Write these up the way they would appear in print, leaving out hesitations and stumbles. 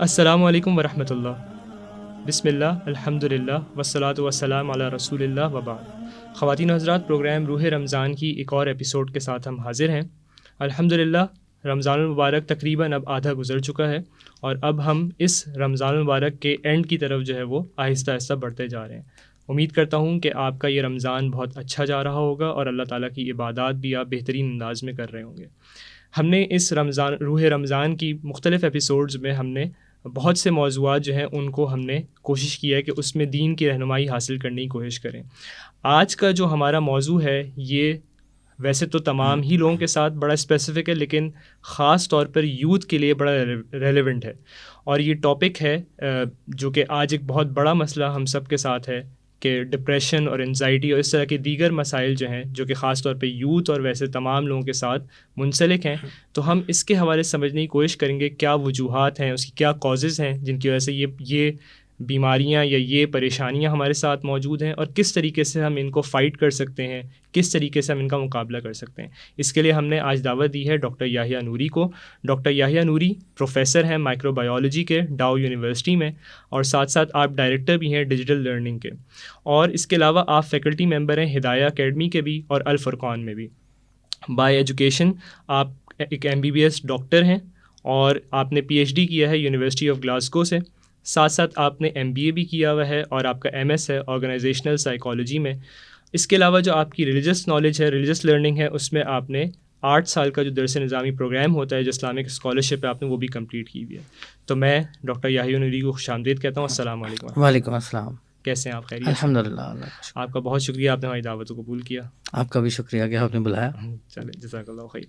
السلام علیکم ورحمۃ اللہ. بسم اللہ الحمد للہ والصلاۃ والسلام علی رسول اللہ وبعد. خواتین و حضرات، پروگرام روح رمضان کی ایک اور ایپیسوڈ کے ساتھ ہم حاضر ہیں. الحمد للہ رمضان المبارک تقریباً اب آدھا گزر چکا ہے، اور اب ہم اس رمضان المبارک کے اینڈ کی طرف جو ہے وہ آہستہ آہستہ بڑھتے جا رہے ہیں. امید کرتا ہوں کہ آپ کا یہ رمضان بہت اچھا جا رہا ہوگا اور اللہ تعالیٰ کی عبادات بھی آپ بہترین انداز میں کر رہے ہوں گے. ہم نے اس روح رمضان کی مختلف ایپیسوڈز میں ہم نے بہت سے موضوعات جو ہیں ان کو ہم نے کوشش کی ہے کہ اس میں دین کی رہنمائی حاصل کرنے کی کوشش کریں. آج کا جو ہمارا موضوع ہے یہ ویسے تو تمام ہی لوگوں کے ساتھ بڑا اسپیسیفک ہے، لیکن خاص طور پر یوتھ کے لیے بڑا ریلیونٹ ہے. اور یہ ٹاپک ہے جو کہ آج ایک بہت بڑا مسئلہ ہم سب کے ساتھ ہے کہ ڈپریشن اور انزائٹی اور اس طرح کے دیگر مسائل جو ہیں جو کہ خاص طور پہ یوتھ اور ویسے تمام لوگوں کے ساتھ منسلک ہیں. تو ہم اس کے حوالے سے سمجھنے کی کوشش کریں گے کیا وجوہات ہیں، اس کی کیا کازز ہیں جن کی وجہ سے یہ بیماریاں یا یہ پریشانیاں ہمارے ساتھ موجود ہیں، اور کس طریقے سے ہم ان کو فائٹ کر سکتے ہیں، کس طریقے سے ہم ان کا مقابلہ کر سکتے ہیں. اس کے لیے ہم نے آج دعوت دی ہے ڈاکٹر یحییٰ نوری کو. ڈاکٹر یحییٰ نوری پروفیسر ہیں مائکرو بایولوجی کے ڈاؤ یونیورسٹی میں، اور ساتھ ساتھ آپ ڈائریکٹر بھی ہیں ڈیجیٹل لرننگ کے، اور اس کے علاوہ آپ فیکلٹی ممبر ہیں ہدایہ اکیڈمی کے بھی اور الفرقان میں بھی. بائی ایجوکیشن آپ ایک MBBS ڈاکٹر ہیں، اور آپ نے PhD کیا ہے یونیورسٹی آف گلاسگو سے. ساتھ ساتھ آپ نے MBA بھی کیا ہوا ہے، اور آپ کا MS ہے آرگنائزیشنل سائیکالوجی میں. اس کے علاوہ جو آپ کی ریلیجس نالج ہے، ریلیجس لرننگ ہے، اس میں آپ نے 8 سال کا جو درس نظامی پروگرام ہوتا ہے جو اسلامک اسکالرشپ ہے آپ نے وہ بھی کمپلیٹ کی ہوئی ہے. تو میں ڈاکٹر یحییٰ نوری کو خوش آمدید کہتا ہوں. السلام علیکم. وعلیکم السلام. کیسے ہیں آپ؟ خیریت؟ الحمد للہ. آپ کا بہت شکریہ، آپ نے ہماری دعوت کو قبول کیا. آپ کا بھی شکریہ کہ آپ نے بلایا. چلے جزاک اللہ خیر.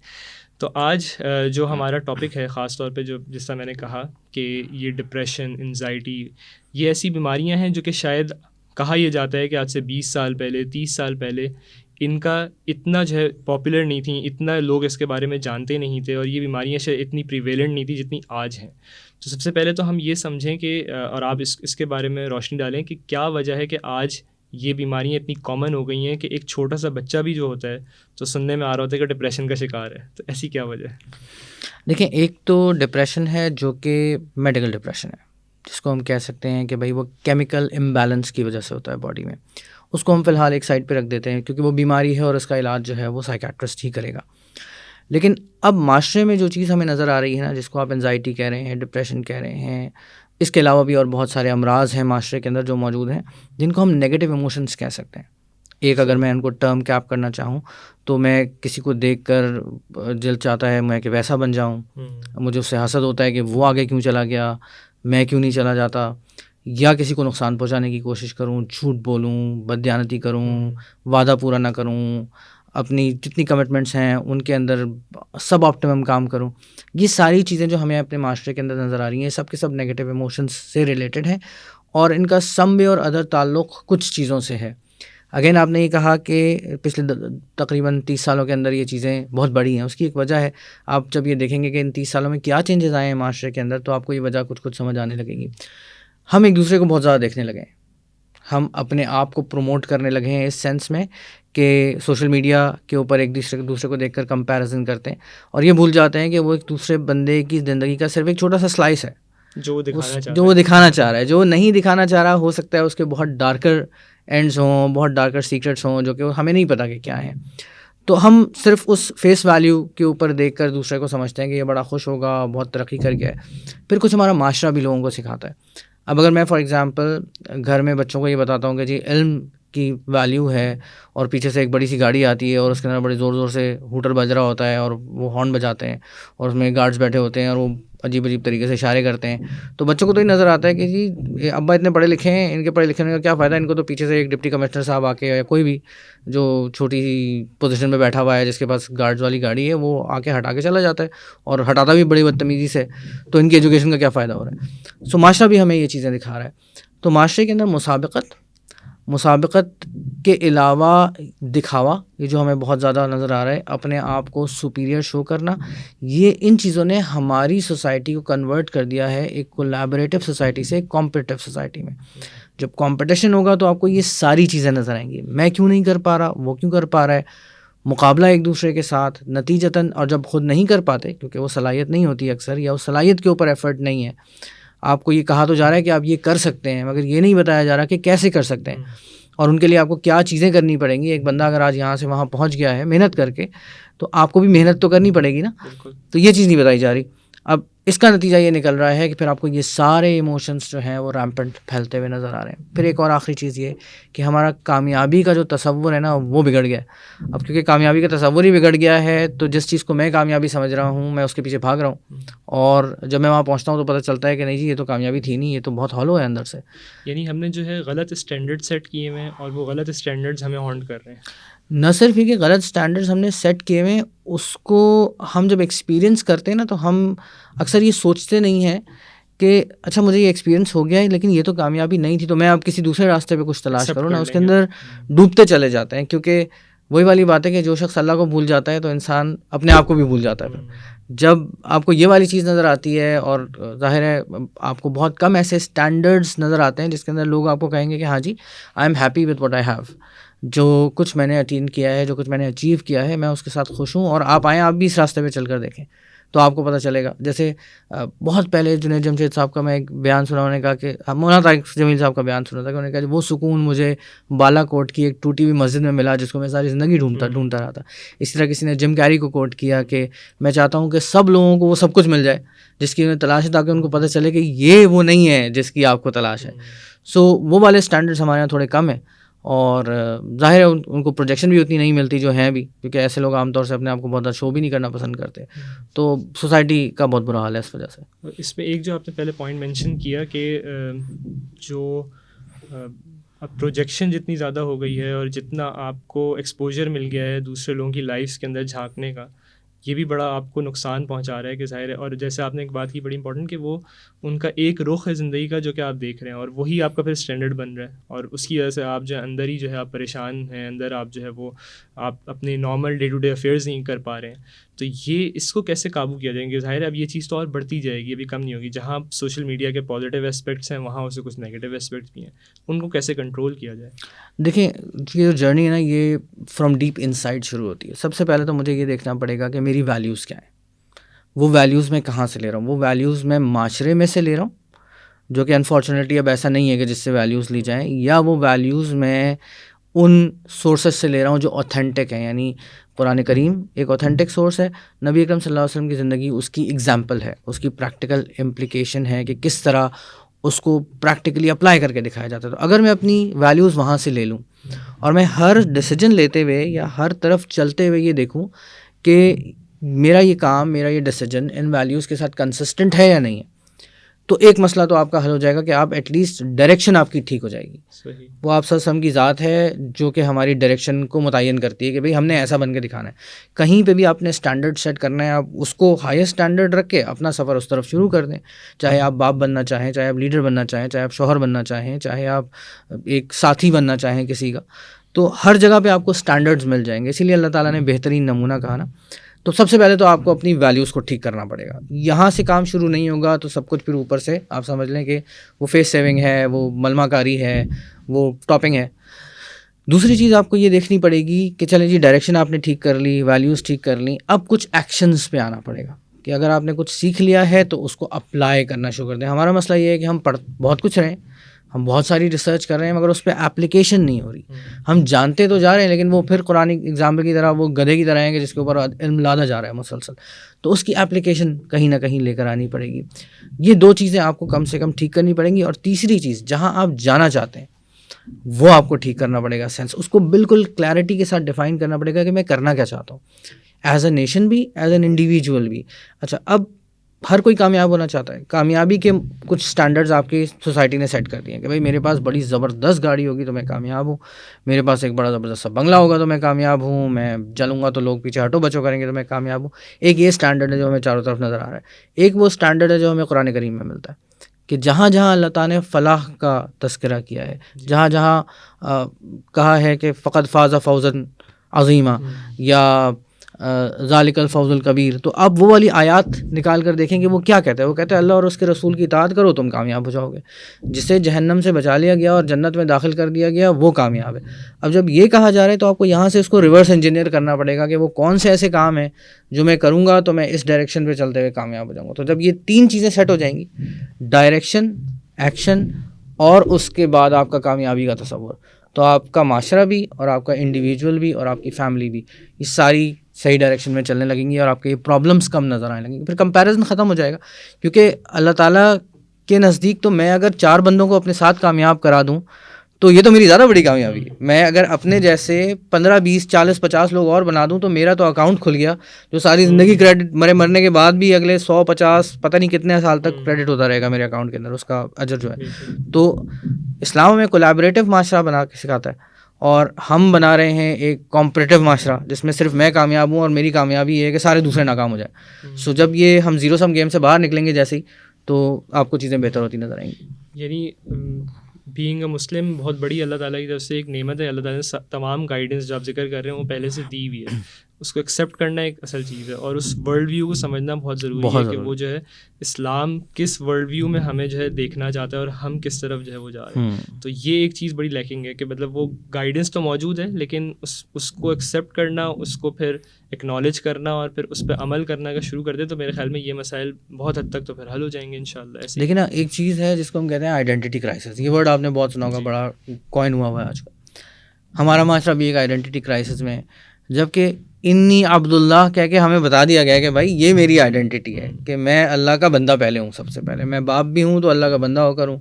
تو آج جو ہمارا ٹاپک ہے خاص طور پہ جو جس طرح میں نے کہا کہ یہ ڈپریشن، انزائٹی، یہ ایسی بیماریاں ہیں جو کہ شاید کہا یہ جاتا ہے کہ آج سے 20 سال پہلے، 30 سال پہلے ان کا اتنا جو ہے پاپولر نہیں تھیں، اتنا لوگ اس کے بارے میں جانتے نہیں تھے، اور یہ بیماریاں شاید اتنی پریویلنٹ نہیں تھیں جتنی آج ہیں. تو سب سے پہلے تو ہم یہ سمجھیں کہ اور آپ اس کے بارے میں روشنی ڈالیں کہ کیا وجہ ہے کہ آج یہ بیماریاں اتنی کامن ہو گئی ہیں کہ ایک چھوٹا سا بچہ بھی جو ہوتا ہے تو سننے میں آ رہا ہوتا ہے کہ ڈپریشن کا شکار ہے. تو ایسی کیا وجہ ہے؟ دیکھیں، ایک تو ڈپریشن ہے جو کہ میڈیکل ڈپریشن ہے، جس کو ہم کہہ سکتے ہیں کہ بھائی وہ کیمیکل امبیلنس کی وجہ سے ہوتا ہے باڈی میں. اس کو ہم فی الحال ایک سائڈ پہ رکھ دیتے ہیں کیونکہ وہ بیماری ہے اور اس کا علاج جو ہے وہ سائیکیٹرسٹ ہی کرے گا. لیکن اب معاشرے میں جو چیز ہمیں نظر آ رہی ہے نا، جس کو آپ انزائٹی کہہ رہے ہیں، ڈپریشن کہہ رہے ہیں، اس کے علاوہ بھی اور بہت سارے امراض ہیں معاشرے کے اندر جو موجود ہیں جن کو ہم نیگیٹو ایموشنز کہہ سکتے ہیں. ایک اگر میں ان کو ٹرم کیپ کرنا چاہوں تو میں کسی کو دیکھ کر دل چاہتا ہے میں کہ ویسا بن جاؤں، مجھے اس سے حسد ہوتا ہے کہ وہ آگے کیوں چلا گیا، میں کیوں نہیں چلا جاتا، یا کسی کو نقصان پہنچانے کی کوشش کروں، جھوٹ بولوں، بددیانتی کروں، وعدہ پورا نہ کروں، اپنی جتنی کمٹمنٹس ہیں ان کے اندر سب آپٹیمم کام کروں. یہ ساری چیزیں جو ہمیں اپنے معاشرے کے اندر نظر آ رہی ہیں سب کے سب نیگیٹو ایموشنس سے ریلیٹڈ ہیں، اور ان کا سم وے اور ادر تعلق کچھ چیزوں سے ہے. اگین آپ نے یہ کہا کہ پچھلے تقریباً 30 سالوں کے اندر یہ چیزیں بہت بڑی ہیں. اس کی ایک وجہ ہے، آپ جب یہ دیکھیں گے کہ ان 30 سالوں میں کیا چینجز آئے ہیں معاشرے کے اندر تو آپ کو یہ وجہ کچھ سمجھ آنے لگے گی. ہم ایک دوسرے کو بہت زیادہ دیکھنے لگے ہیں، ہم اپنے آپ کو پروموٹ کرنے لگے ہیں اس سینس میں کہ سوشل میڈیا کے اوپر ایک دوسرے کو دیکھ کر کمپیریزن کرتے ہیں، اور یہ بھول جاتے ہیں کہ وہ ایک دوسرے بندے کی زندگی کا صرف ایک چھوٹا سا سلائس ہے جو وہ دکھانا چاہ رہا ہے. جو وہ نہیں دکھانا چاہ رہا ہو سکتا ہے اس کے بہت ڈارکر اینڈز ہوں، بہت ڈارکر سیکرٹس ہوں جو کہ ہمیں نہیں پتہ کہ کیا ہیں. تو ہم صرف اس فیس ویلیو کے اوپر دیکھ کر دوسرے کو سمجھتے ہیں کہ یہ بڑا خوش ہوگا، بہت ترقی کر گیا ہے. پھر کچھ ہمارا معاشرہ بھی لوگوں کو سکھاتا ہے. اب اگر میں فار ایگزامپل گھر میں بچوں کو یہ بتاتا ہوں کہ جی علم کی ویلیو ہے، اور پیچھے سے ایک بڑی سی گاڑی آتی ہے اور اس کے اندر بڑے زور زور سے ہوٹر بج رہا ہوتا ہے اور وہ ہارن بجاتے ہیں اور اس میں گارڈز بیٹھے ہوتے ہیں اور وہ عجیب عجیب طریقے سے اشارے کرتے ہیں، تو بچوں کو تو یہ نظر آتا ہے کہ جی ابا اتنے پڑھے لکھے ہیں، ان کے پڑھے لکھنے کا کیا فائدہ، ان کو تو پیچھے سے ایک ڈپٹی کمشنر صاحب آ کے یا کوئی بھی جو چھوٹی سی پوزیشن پہ بیٹھا ہوا ہے جس کے پاس گارڈز والی گاڑی ہے وہ آ کے ہٹا کے چلا جاتا ہے، اور ہٹاتا بھی بڑی بدتمیزی سے، تو ان کی ایجوکیشن کا کیا فائدہ ہو رہا ہے. سو معاشرہ بھی ہمیں یہ چیزیں دکھا رہا ہے. تو معاشرے کے اندر مسابقت کے علاوہ دکھاوا، یہ جو ہمیں بہت زیادہ نظر آ رہا ہے، اپنے آپ کو سپیریئر شو کرنا، یہ ان چیزوں نے ہماری سوسائٹی کو کنورٹ کر دیا ہے ایک کولیبریٹو سوسائٹی سے ایک کمپٹیٹو سوسائٹی میں. جب کمپٹیشن ہوگا تو آپ کو یہ ساری چیزیں نظر آئیں گی، میں کیوں نہیں کر پا رہا، وہ کیوں کر پا رہا ہے، مقابلہ ایک دوسرے کے ساتھ نتیجتاً، اور جب خود نہیں کر پاتے کیونکہ وہ صلاحیت نہیں ہوتی اکثر، یا اس صلاحیت کے اوپر ایفرٹ نہیں ہے، آپ کو یہ کہا تو جا رہا ہے کہ آپ یہ کر سکتے ہیں، مگر یہ نہیں بتایا جا رہا کہ کیسے کر سکتے ہیں اور ان کے لیے آپ کو کیا چیزیں کرنی پڑیں گی. ایک بندہ اگر آج یہاں سے وہاں پہنچ گیا ہے محنت کر کے، تو آپ کو بھی محنت تو کرنی پڑے گی نا. تو یہ چیز نہیں بتائی جا رہی. اب اس کا نتیجہ یہ نکل رہا ہے کہ پھر آپ کو یہ سارے ایموشنس جو ہیں وہ ریمپنٹ پھیلتے ہوئے نظر آ رہے ہیں. پھر ایک اور آخری چیز یہ کہ ہمارا کامیابی کا جو تصور ہے نا وہ بگڑ گیا. اب کیونکہ کامیابی کا تصور ہی بگڑ گیا ہے تو جس چیز کو میں کامیابی سمجھ رہا ہوں میں اس کے پیچھے بھاگ رہا ہوں، اور جب میں وہاں پہنچتا ہوں تو پتہ چلتا ہے کہ نہیں جی یہ تو کامیابی تھی نہیں، یہ تو بہت ہالو ہے اندر سے. یعنی ہم نے جو ہے غلط اسٹینڈرڈ سیٹ کیے ہوئے ہیں اور وہ غلط اسٹینڈرڈز ہمیں ہانٹ کر رہے ہیں. نہ صرف یہ کہ غلط سٹینڈرڈز ہم نے سیٹ کیے ہوئے ہیں، اس کو ہم جب ایکسپیرینس کرتے ہیں نا تو ہم اکثر یہ سوچتے نہیں ہیں کہ اچھا مجھے یہ ایکسپیرینس ہو گیا ہے لیکن یہ تو کامیابی نہیں تھی، تو میں اب کسی دوسرے راستے پہ کچھ تلاش کروں نا. اس کے اندر ڈوبتے چلے جاتے ہیں، کیونکہ وہی والی بات ہے کہ جو شخص اللہ کو بھول جاتا ہے تو انسان اپنے آپ کو بھی بھول جاتا ہے. پھر جب آپ کو یہ والی چیز نظر آتی ہے، اور ظاہر ہے آپ کو بہت کم ایسے اسٹینڈرڈز نظر آتے ہیں جس کے اندر لوگ آپ کو کہیں گے کہ ہاں جی I am happy with what I have, جو کچھ میں نے اٹین کیا ہے، جو کچھ میں نے اچیو کیا ہے میں اس کے ساتھ خوش ہوں، اور آپ آئیں آپ بھی اس راستے پہ چل کر دیکھیں تو آپ کو پتہ چلے گا. جیسے بہت پہلے جنید جمشید صاحب کا میں ایک بیان سنا، انہوں نے کہا کہ مولانا طارق جمیل صاحب کا بیان سنا تھا کہ انہوں نے کہا وہ سکون مجھے بالا کوٹ کی ایک ٹوٹی ہوئی مسجد میں ملا جس کو میں ساری زندگی ڈھونڈتا رہا تھا. اسی طرح کسی نے جم کیری کو کوٹ کیا کہ میں چاہتا ہوں کہ سب لوگوں کو وہ سب کچھ مل جائے جس کی انہیں تلاش ہے، تاکہ ان کو پتہ چلے کہ یہ وہ نہیں ہے جس کی آپ کو تلاش ہے. سو وہ والے اسٹینڈرڈس ہمارے یہاں تھوڑے کم ہیں، اور ظاہر ہے ان کو پروجیکشن بھی اتنی نہیں ملتی جو ہیں بھی، کیونکہ ایسے لوگ عام طور سے اپنے آپ کو بہت زیادہ شو بھی نہیں کرنا پسند کرتے. تو سوسائٹی کا بہت برا حال ہے اس وجہ سے. اس میں ایک جو آپ نے پہلے پوائنٹ مینشن کیا کہ جو اب پروجیکشن جتنی زیادہ ہو گئی ہے اور جتنا آپ کو ایکسپوجر مل گیا ہے دوسرے لوگوں کی لائفس کے اندر جھانکنے کا، یہ بھی بڑا آپ کو نقصان پہنچا رہا ہے کہ ظاہر ہے. اور جیسے آپ نے ایک بات کی بڑی امپورٹنٹ کہ وہ ان کا ایک رخ ہے زندگی کا جو کہ آپ دیکھ رہے ہیں، اور وہی آپ کا پھر اسٹینڈرڈ بن رہا ہے، اور اس کی وجہ سے آپ جو ہے اندر ہی جو ہے آپ پریشان ہیں، اندر آپ جو ہے وہ آپ اپنے normal day to day affairs نہیں کر پا رہے ہیں. تو یہ اس کو کیسے قابو کیا جائے گا؟ ظاہر ہے اب یہ چیز تو اور بڑھتی جائے گی، ابھی کم نہیں ہوگی. جہاں سوشل میڈیا کے پازیٹیو اسپیکٹس ہیں وہاں اسے کچھ نیگیٹیو اسپیکٹس بھی ہیں، ان کو کیسے کنٹرول کیا جائے؟ دیکھیں یہ جو جرنی ہے نا یہ فرام ڈیپ ان سائڈ شروع ہوتی ہے. سب سے پہلے تو مجھے یہ دیکھنا پڑے گا کہ میری ویلیوز کیا ہیں، وہ ویلیوز میں کہاں سے لے رہا ہوں. وہ ویلیوز میں معاشرے میں سے لے رہا ہوں، جو کہ انفارچونیٹلی اب ایسا نہیں ہے کہ جس سے ویلیوز لی جائیں، یا وہ ویلیوز میں ان سورسز سے لے رہا ہوں جو اوتھینٹک ہیں. یعنی قرآن کریم ایک اوتھینٹک سورس ہے، نبی اکرم صلی اللہ علیہ وسلم کی زندگی اس کی ایگزامپل ہے، اس کی پریکٹیکل امپلیکیشن ہے کہ کس طرح اس کو پریکٹیکلی اپلائی کر کے دکھایا جاتا ہے. تو اگر میں اپنی ویلیوز وہاں سے لے لوں اور میں ہر ڈیسیجن لیتے ہوئے یا ہر طرف چلتے ہوئے یہ دیکھوں کہ میرا یہ کام، میرا یہ ڈیسیجن ان ویلیوز کے ساتھ کنسسٹنٹ ہے یا نہیں ہے، تو ایک مسئلہ تو آپ کا حل ہو جائے گا کہ آپ ایٹ لیسٹ ڈائریکشن آپ کی ٹھیک ہو جائے گی. صحیح. وہ آپ صلی اللہ علیہ وسلم کی ذات ہے جو کہ ہماری ڈائریکشن کو متعین کرتی ہے کہ بھئی ہم نے ایسا بن کے دکھانا ہے. کہیں پہ بھی آپ نے اسٹینڈرڈ سیٹ کرنا ہے، آپ اس کو ہائیسٹ اسٹینڈرڈ رکھ کے اپنا سفر اس طرف شروع کر دیں. چاہے آپ باپ بننا چاہیں، چاہے آپ لیڈر بننا چاہیں، چاہے آپ شوہر بننا چاہیں، چاہے آپ ایک ساتھی بننا چاہیں کسی کا، تو ہر جگہ پہ آپ کو اسٹینڈرڈز مل جائیں گے. اسی لیے اللہ تعالیٰ نے بہترین نمونہ کہا نا. تو سب سے پہلے تو آپ کو اپنی ویلیوز کو ٹھیک کرنا پڑے گا. یہاں سے کام شروع نہیں ہوگا تو سب کچھ پھر اوپر سے آپ سمجھ لیں کہ وہ فیس سیونگ ہے، وہ ملمہ کاری ہے، وہ ٹاپنگ ہے. دوسری چیز آپ کو یہ دیکھنی پڑے گی کہ چلیں جی ڈائریکشن آپ نے ٹھیک کر لی، ویلیوز ٹھیک کر لیں، اب کچھ ایکشنز پہ آنا پڑے گا کہ اگر آپ نے کچھ سیکھ لیا ہے تو اس کو اپلائی کرنا شروع کر دیں. ہمارا مسئلہ یہ ہے کہ ہم بہت کچھ رہے ہیں، ہم بہت ساری ریسرچ کر رہے ہیں، مگر اس پہ اپلیکیشن نہیں ہو رہی. ہم جانتے تو جا رہے ہیں لیکن وہ پھر قرآن ایگزامپل کی طرح وہ گدھے کی طرح ہیں کہ جس کے اوپر علم لادا جا رہا ہے مسلسل. تو اس کی اپلیکیشن کہیں نہ کہیں لے کر آنی پڑے گی. یہ دو چیزیں آپ کو کم سے کم ٹھیک کرنی پڑیں گی. اور تیسری چیز، جہاں آپ جانا چاہتے ہیں وہ آپ کو ٹھیک کرنا پڑے گا. سینس اس کو بالکل کلیئرٹی کے ساتھ ڈیفائن کرنا پڑے گا کہ میں کرنا کیا چاہتا ہوں، ایز اے نیشن بھی، ایز این انڈیویجول بھی. اچھا اب ہر کوئی کامیاب ہونا چاہتا ہے. کامیابی کے کچھ سٹینڈرڈز آپ کی سوسائٹی نے سیٹ کر دیے ہیں کہ بھائی میرے پاس بڑی زبردست گاڑی ہوگی تو میں کامیاب ہوں، میرے پاس ایک بڑا زبردست بنگلہ ہوگا تو میں کامیاب ہوں، میں چلوں گا تو لوگ پیچھے ہٹو بچو کریں گے تو میں کامیاب ہوں. ایک یہ سٹینڈرڈ ہے جو ہمیں چاروں طرف نظر آ رہا ہے. ایک وہ سٹینڈرڈ ہے جو ہمیں قرآن کریم میں ملتا ہے کہ جہاں جہاں اللہ تعالیٰ نے فلاح کا تذکرہ کیا ہے، جہاں جہاں کہا ہے کہ فقد فاز فوزا عظیما، یا ذالک الفوز الکبیر. تو آپ وہ والی آیات نکال کر دیکھیں کہ وہ کیا کہتا ہے. وہ کہتا ہے اللہ اور اس کے رسول کی اطاعت کرو تم کامیاب ہو جاؤ گے. جسے جہنم سے بچا لیا گیا اور جنت میں داخل کر دیا گیا وہ کامیاب ہے. اب جب یہ کہا جا رہا ہے تو آپ کو یہاں سے اس کو ریورس انجینئر کرنا پڑے گا کہ وہ کون سے ایسے کام ہیں جو میں کروں گا تو میں اس ڈائریکشن پہ چلتے ہوئے کامیاب ہو جاؤں گا. تو جب یہ 3 چیزیں سیٹ ہو جائیں گی، ڈائریکشن، ایکشن اور اس کے بعد آپ کا کامیابی کا تصور، تو آپ کا معاشرہ بھی اور آپ کا انڈیویجول بھی اور آپ کی فیملی بھی یہ ساری صحیح ڈائریکشن میں چلنے لگیں گی اور آپ کے یہ پرابلمس کم نظر آنے لگیں گی. پھر کمپیریزن ختم ہو جائے گا، کیونکہ اللہ تعالیٰ کے نزدیک تو میں اگر 4 بندوں کو اپنے ساتھ کامیاب کرا دوں تو یہ تو میری زیادہ بڑی کامیابی ہے. میں اگر اپنے جیسے 15 20 40 50 لوگ اور بنا دوں تو میرا تو اکاؤنٹ کھل گیا جو ساری زندگی کریڈٹ مرنے کے بعد بھی اگلے 100 50 پتہ نہیں کتنے سال تک کریڈٹ ہوتا رہے گا میرے اکاؤنٹ کے اندر، اس کا اجر جو ہے. تو اسلام میں کولیبریٹو معاشرہ بنا کے سکھاتا ہے، اور ہم بنا رہے ہیں ایک کمپٹیٹو معاشرہ جس میں صرف میں کامیاب ہوں اور میری کامیابی یہ ہے کہ سارے دوسرے ناکام ہو جائیں. سو جب یہ ہم زیرو سم گیم سے باہر نکلیں گے جیسے ہی، تو آپ کو چیزیں بہتر ہوتی نظر آئیں گی. یعنی بینگ اے مسلم بہت بڑی اللہ تعالیٰ کی طرف سے ایک نعمت ہے. اللہ تعالیٰ نے تمام گائیڈنس جو آپ ذکر کر رہے ہیں وہ پہلے سے دی ہوئی ہے. اس کو ایکسیپٹ کرنا ایک اصل چیز ہے، اور اس ورلڈ ویو کو سمجھنا بہت ضروری ہے کہ وہ جو ہے اسلام کس ورلڈ ویو میں ہمیں جو ہے دیکھنا چاہتا ہے اور ہم کس طرف جو ہے وہ جا رہے ہیں. تو یہ ایک چیز بڑی لیکنگ ہے کہ مطلب وہ گائیڈنس تو موجود ہے لیکن اس کو ایکسیپٹ کرنا، اس کو پھر ایکنالج کرنا اور پھر اس پہ عمل کرنا اگر شروع کر دیں تو میرے خیال میں یہ مسائل بہت حد تک تو پھر حل ہو جائیں گے انشاءاللہ. ایسے لیکن ایک چیز ہے جس کو ہم کہتے ہیں آئیڈینٹی کرائسس. یہ ورڈ آپ نے بہت سنا ہوگا، بڑا کوائن ہوا ہے آج کل. ہمارا معاشرہ بھی ایک آئیڈینٹی کرائسس میں ہے، جبکہ انی عبداللہ کہہ کے ہمیں بتا دیا گیا کہ بھائی یہ میری آئیڈینٹی ہے کہ میں اللہ کا بندہ پہلے ہوں. سب سے پہلے میں باپ بھی ہوں تو اللہ کا بندہ ہو کر ہوں،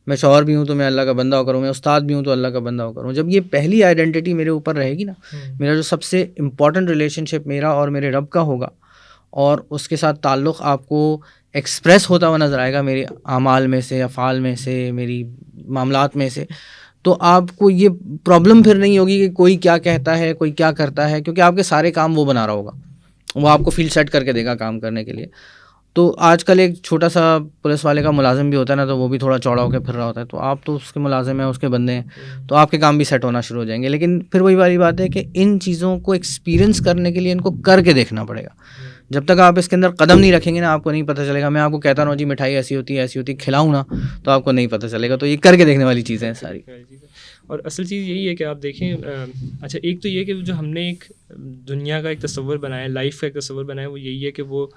میں شوہر بھی ہوں تو میں اللہ کا بندہ ہو کر ہوں، میں استاد بھی ہوں تو اللہ کا بندہ ہو کر ہوں. جب یہ پہلی آئیڈینٹی میرے اوپر رہے گی نا، میرا جو سب سے امپورٹنٹ ریلیشن شپ میرا اور میرے رب کا ہوگا، اور اس کے ساتھ تعلق آپ کو ایکسپریس ہوتا ہوا نظر آئے گا میرے اعمال میں سے، افعال میں سے، میری معاملات میں سے، تو آپ کو یہ پرابلم پھر نہیں ہوگی کہ کوئی کیا کہتا ہے، کوئی کیا کرتا ہے، کیونکہ آپ کے سارے کام وہ بنا رہا ہوگا، وہ آپ کو فیلڈ سیٹ کر کے دے گا کام کرنے کے لیے. تو آج کل ایک چھوٹا سا پولیس والے کا ملازم بھی ہوتا ہے نا، تو وہ بھی تھوڑا چوڑا ہو کے پھر رہا ہوتا ہے، تو آپ تو اس کے ملازم ہیں، اس کے بندے ہیں، تو آپ کے کام بھی سیٹ ہونا شروع ہو جائیں گے. لیکن پھر وہی والی بات ہے کہ ان چیزوں کو ایکسپیرینس کرنے کے لیے ان کو کر کے دیکھنا پڑے گا. جب تک آپ اس کے اندر قدم نہیں رکھیں گے نا، آپ کو نہیں پتہ چلے گا. میں آپ کو کہتا رہا ہوں جی مٹھائی ایسی ہوتی ہے ایسی ہوتی ہے، کھلاؤں نا تو آپ کو نہیں پتہ چلے گا. تو یہ کر کے دیکھنے والی چیزیں ہیں ساری. اور اصل چیز یہی ہے کہ آپ دیکھیں، اچھا ایک تو یہ کہ جو ہم نے ایک دنیا کا ایک تصور بنایا، لائف کا ایک تصور بنایا، وہ یہی ہے کہ وہ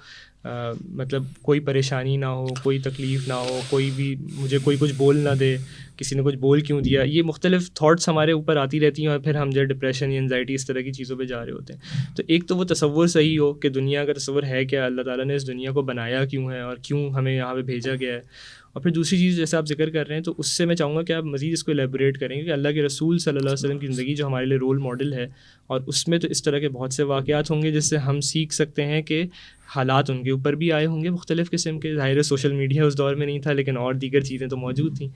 مطلب کوئی پریشانی نہ ہو، کوئی تکلیف نہ ہو، کوئی بھی مجھے کوئی کچھ بول نہ دے، کسی نے کچھ بول کیوں دیا. یہ مختلف تھاٹس ہمارے اوپر آتی رہتی ہیں اور پھر ہم جو ڈپریشن یا انزائٹی اس طرح کی چیزوں پہ جا رہے ہوتے ہیں. تو ایک تو وہ تصور صحیح ہو کہ دنیا کا تصور ہے کیا، اللہ تعالیٰ نے اس دنیا کو بنایا کیوں ہے اور کیوں ہمیں یہاں پہ بھیجا گیا ہے. اور پھر دوسری چیز جیسے آپ ذکر کر رہے ہیں تو اس سے میں چاہوں گا کہ آپ مزید اس کو ایلیبوریٹ کریں کہ اللہ کے رسول صلی اللہ علیہ وسلم کی زندگی جو ہمارے لیے رول ماڈل ہے، اور اس میں تو اس طرح کے بہت سے واقعات ہوں گے جس سے ہم سیکھ سکتے ہیں کہ حالات ان کے اوپر بھی آئے ہوں گے مختلف قسم کے. ظاہر سوشل میڈیا اس دور میں نہیں تھا لیکن اور دیگر چیزیں تو موجود تھیں.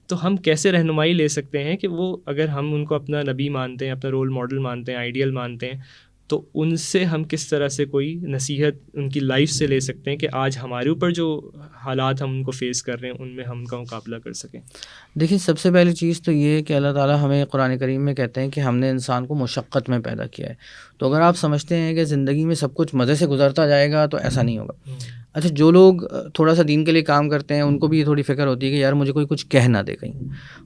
تو ہم کیسے رہنمائی لے سکتے ہیں کہ وہ اگر ہم ان کو اپنا نبی مانتے ہیں، اپنا رول ماڈل مانتے ہیں، آئیڈیل مانتے ہیں، تو ان سے ہم کس طرح سے کوئی نصیحت ان کی لائف سے لے سکتے ہیں کہ آج ہمارے اوپر جو حالات ہم ان کو فیس کر رہے ہیں ان میں ہم کا مقابلہ کر سکیں. دیکھیں سب سے پہلی چیز تو یہ ہے کہ اللہ تعالیٰ ہمیں قرآن کریم میں کہتے ہیں کہ ہم نے انسان کو مشقت میں پیدا کیا ہے. تو اگر آپ سمجھتے ہیں کہ زندگی میں سب کچھ مزے سے گزرتا جائے گا تو ایسا نہیں ہوگا. اچھا جو لوگ تھوڑا سا دین کے لیے کام کرتے ہیں ان کو بھی یہ تھوڑی فکر ہوتی ہے کہ یار مجھے کوئی کچھ کہہ نہ دے کہیں.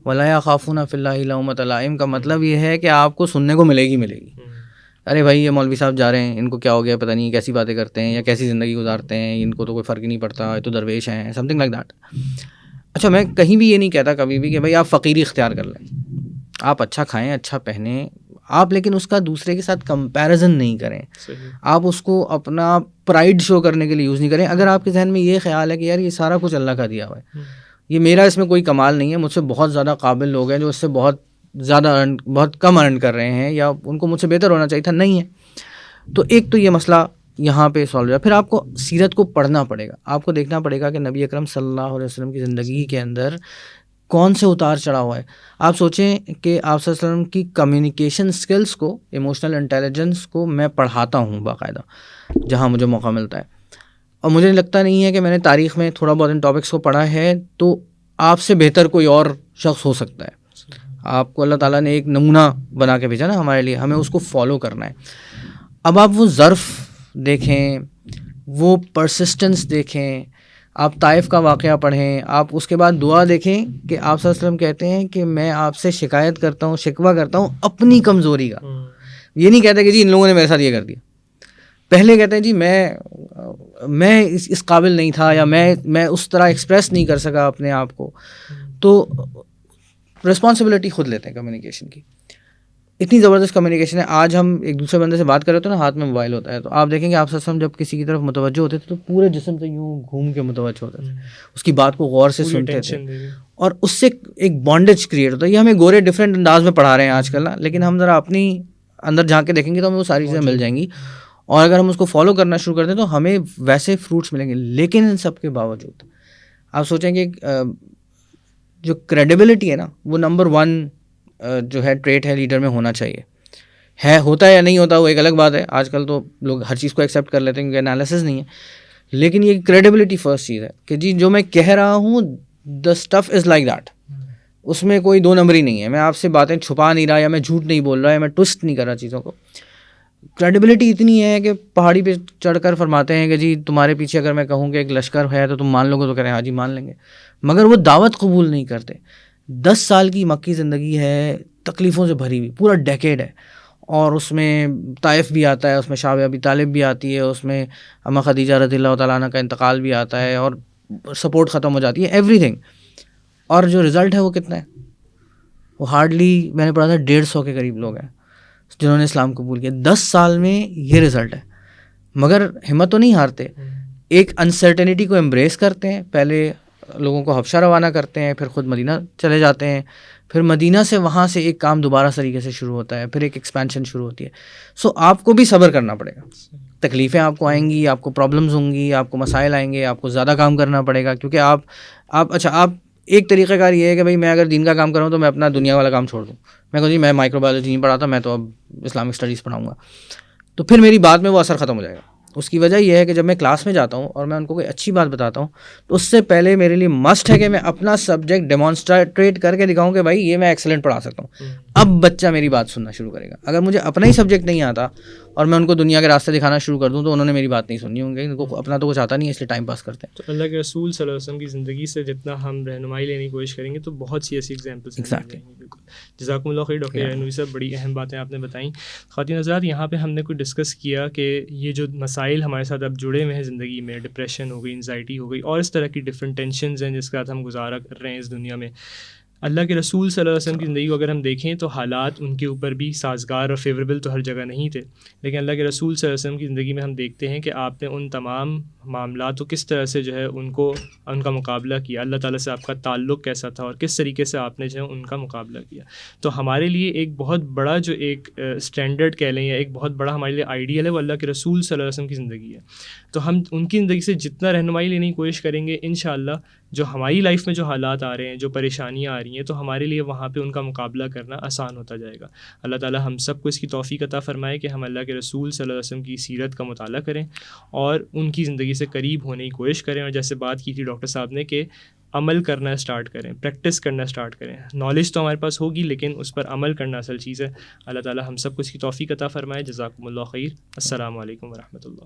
وَلَا يَخَافُونَ فِي اللَّهِ لَوْمَةَ لَائِمٍ کا مطلب یہ ہے کہ آپ کو سننے کو ملے گی. ارے بھائی یہ مولوی صاحب جا رہے ہیں، ان کو کیا ہو گیا پتہ نہیں، کیسی باتیں کرتے ہیں یا کیسی زندگی گزارتے ہیں، ان کو تو کوئی فرق ہی نہیں پڑتا، یہ تو درویش ہیں، سم تھنگ لائک دیٹ. اچھا میں کہیں بھی یہ نہیں کہتا کبھی بھی کہ بھائی آپ فقیری اختیار کر لیں، آپ اچھا کھائیں، اچھا پہنیں آپ، لیکن اس کا دوسرے کے ساتھ کمپیریزن نہیں کریں. آپ اس کو اپنا پرائڈ شو کرنے کے لیے یوز نہیں کریں. اگر آپ کے ذہن میں یہ خیال ہے کہ یار یہ سارا کچھ اللہ کا دیا ہوا ہے، یہ میرا اس میں کوئی کمال نہیں ہے، مجھ سے بہت زیادہ قابل لوگ ہیں جو اس سے بہت زیادہ بہت کم ارن کر رہے ہیں یا ان کو مجھ سے بہتر ہونا چاہیے تھا، نہیں ہے، تو ایک تو یہ مسئلہ یہاں پہ سالو ہو جائے. پھر آپ کو سیرت کو پڑھنا پڑے گا، آپ کو دیکھنا پڑے گا کہ نبی اکرم صلی اللہ علیہ وسلم کی زندگی کے اندر کون سے اتار چڑھا ہوا ہے. آپ سوچیں کہ آپ صلی اللہ علیہ وسلم کی کمیونیکیشن سکلز کو، ایموشنل انٹیلیجنس کو میں پڑھاتا ہوں باقاعدہ جہاں مجھے موقع ملتا ہے، اور مجھے لگتا نہیں ہے کہ میں نے تاریخ میں تھوڑا بہت ان ٹاپکس کو پڑھا ہے تو آپ سے بہتر کوئی اور شخص ہو سکتا ہے. آپ کو اللہ تعالیٰ نے ایک نمونہ بنا کے بھیجا نا ہمارے لیے، ہمیں اس کو فالو کرنا ہے. اب آپ وہ ظرف دیکھیں, وہ پرسسٹنس دیکھیں, آپ طائف کا واقعہ پڑھیں, آپ اس کے بعد دعا دیکھیں کہ آپ صلی اللہ علیہ وسلم کہتے ہیں کہ میں آپ سے شکایت کرتا ہوں, شکوہ کرتا ہوں اپنی کمزوری کا. یہ نہیں کہتے کہ جی ان لوگوں نے میرے ساتھ یہ کر دیا, پہلے کہتے ہیں جی میں اس قابل نہیں تھا, یا میں اس طرح ایکسپریس نہیں کر سکا اپنے آپ کو. تو رسپانسبلٹی خود لیتے ہیں کمیونیکیشن کی. اتنی زبردست کمیونیکیشن ہے. آج ہم ایک دوسرے بندے سے بات کر رہے ہوتے ہیں نا, ہاتھ میں موبائل ہوتا ہے, تو آپ دیکھیں گے آپ سے جب کسی کی طرف متوجہ ہوتے تھے تو پورے جسم سے یوں گھوم کے متوجہ ہوتے تھے, اس کی بات کو غور سے سنتے تھے, اور اس سے ایک بانڈیج کریٹ ہوتا ہے. یہ ہمیں گورے ڈفرینٹ انداز میں پڑھا رہے ہیں آج کل نا, لیکن ہم ذرا اپنی اندر جھانک کے دیکھیں گے تو ہمیں وہ ساری چیزیں مل جائیں گی, اور اگر ہم اس کو فالو کرنا شروع کر دیں تو ہمیں ویسے فروٹس ملیں گے. لیکن ان سب کے باوجود آپ سوچیں کہ جو کریڈیبلٹی ہے نا, وہ نمبر 1 جو ہے ٹریٹ ہے لیڈر میں ہونا چاہیے. ہوتا ہے یا نہیں ہوتا وہ ایک الگ بات ہے, آج کل تو لوگ ہر چیز کو ایکسیپٹ کر لیتے ہیں کیونکہ انالیسس نہیں ہے, لیکن یہ کریڈیبلٹی فرسٹ چیز ہے کہ جی جو میں کہہ رہا ہوں the stuff is like that, اس میں کوئی 2 نمبری نہیں ہے, میں آپ سے باتیں چھپا نہیں رہا, یا میں جھوٹ نہیں بول رہا, یا میں ٹوسٹ نہیں کر رہا چیزوں کو. کریڈیبلٹی اتنی ہے کہ پہاڑی پہ چڑھ کر فرماتے ہیں کہ جی تمہارے پیچھے اگر میں کہوں کہ ایک لشکر ہے تو تم مان لو گے, تو کہہ رہے ہیں ہاں جی مان لیں گے, مگر وہ دعوت قبول نہیں کرتے. 10 سال کی مکی زندگی ہے, تکلیفوں سے بھری ہوئی, پورا ڈیکیڈ ہے, اور اس میں طائف بھی آتا ہے, اس میں شاہ ابی طالب بھی آتی ہے, اس میں اماں خدیجہ رضی اللہ تعالیٰ عنہ کا انتقال بھی آتا ہے, اور سپورٹ ختم ہو جاتی ہے, ایوری تھنگ. اور جو رزلٹ ہے وہ کتنا ہے, وہ ہارڈلی میں نے پڑھا تھا 150 کے قریب لوگ ہیں جنہوں نے اسلام قبول کیا 10 سال میں. یہ رزلٹ ہے. مگر ہمت تو نہیں ہارتے, ایک انسرٹنٹی کو ایمبریس کرتے ہیں, پہلے لوگوں کو حبشہ روانہ کرتے ہیں, پھر خود مدینہ چلے جاتے ہیں, پھر مدینہ سے وہاں سے ایک کام دوبارہ طریقے سے شروع ہوتا ہے, پھر ایک ایکسپینشن شروع ہوتی ہے. سو آپ کو بھی صبر کرنا پڑے گا, تکلیفیں آپ کو آئیں گی, آپ کو پرابلمز ہوں گی, آپ کو مسائل آئیں گے, آپ کو زیادہ کام کرنا پڑے گا, کیونکہ آپ ایک طریقہ کار یہ ہے کہ بھائی میں اگر دین کا کام کروں تو میں اپنا دنیا والا کام چھوڑ دوں, میں کہوں جی میں مائکرو بایولوجی نہیں پڑھاتا, میں تو اب اسلامک اسٹڈیز پڑھاؤں گا, تو پھر میری بات میں وہ اثر ختم ہو جائے گا. اس کی وجہ یہ ہے کہ جب میں کلاس میں جاتا ہوں اور میں ان کو کوئی اچھی بات بتاتا ہوں تو اس سے پہلے میرے لیے مسٹ ہے کہ میں اپنا سبجیکٹ ڈیمانسٹریٹ کر کے دکھاؤں کہ بھائی یہ میں ایکسلنٹ پڑھا سکتا ہوں. اب بچہ میری بات سننا شروع کرے گا. اگر مجھے اپنا ہی سبجیکٹ نہیں آتا اور میں ان کو دنیا کے راستے دکھانا شروع کر دوں تو انہوں نے میری بات نہیں سننی ہوں گی, ان کو اپنا تو کچھ آتا نہیں ہے, اس لیے ٹائم پاس کرتے ہیں. تو اللہ کے رسول صلی اللہ علیہ وسلم کی زندگی سے جتنا ہم رہنمائی لینے کی کوشش کریں گے تو بہت سی ایسی ایگزامپلس ہیں. بالکل, جزاکم اللہ خیر ڈاکٹر رہنوی صاحب, بڑی اہم باتیں آپ نے بتائیں. خواتین حضرات, یہاں پہ ہم نے کوئی ڈسکس کیا کہ یہ جو مسائل ہمارے ساتھ اب جڑے ہوئے ہیں زندگی میں, ڈپریشن ہو گئی, انزائٹی ہو گئی, اور اس طرح کی ڈفرینٹ ٹینشنز ہیں جس کے ساتھ ہم گزارا کر رہے ہیں اس دنیا میں, اللہ کے رسول صلی اللہ علیہ وسلم کی زندگی کو اگر ہم دیکھیں تو حالات ان کے اوپر بھی سازگار اور فیوریبل تو ہر جگہ نہیں تھے, لیکن اللہ کے رسول صلی اللہ علیہ وسلم کی زندگی میں ہم دیکھتے ہیں کہ آپ نے ان تمام معاملات کو کس طرح سے جو ہے ان کا مقابلہ کیا, اللہ تعالیٰ سے آپ کا تعلق کیسا تھا, اور کس طریقے سے آپ نے جو ہے ان کا مقابلہ کیا. تو ہمارے لیے ایک بہت بڑا جو ایک اسٹینڈرڈ کہہ لیں, یا ایک بہت بڑا ہمارے لیے آئیڈیل ہے, وہ اللہ کے رسول صلی اللہ علیہ وسلم کی زندگی ہے. تو ہم ان کی زندگی سے جتنا رہنمائی لینے کی کوشش کریں گے, انشاءاللہ جو ہماری لائف میں جو حالات آ رہے ہیں, جو پریشانیاں آ رہی ہیں, تو ہمارے لیے وہاں پہ ان کا مقابلہ کرنا آسان ہوتا جائے گا. اللہ تعالیٰ ہم سب کو اس کی توفیق عطا فرمائے کہ ہم اللہ کے رسول صلی اللہ علیہ وسلم کی سیرت کا مطالعہ کریں اور ان کی زندگی سے قریب ہونے کی کوشش کریں, اور جیسے بات کی تھی ڈاکٹر صاحب نے کہ عمل کرنا اسٹارٹ کریں, پریکٹس کرنا اسٹارٹ کریں. نالج تو ہمارے پاس ہوگی لیکن اس پر عمل کرنا اصل چیز ہے. اللہ تعالیٰ ہم سب کو اس کی توفیق عطا فرمائے. جزاکم اللہ خیر. السلام علیکم ورحمۃ اللہ.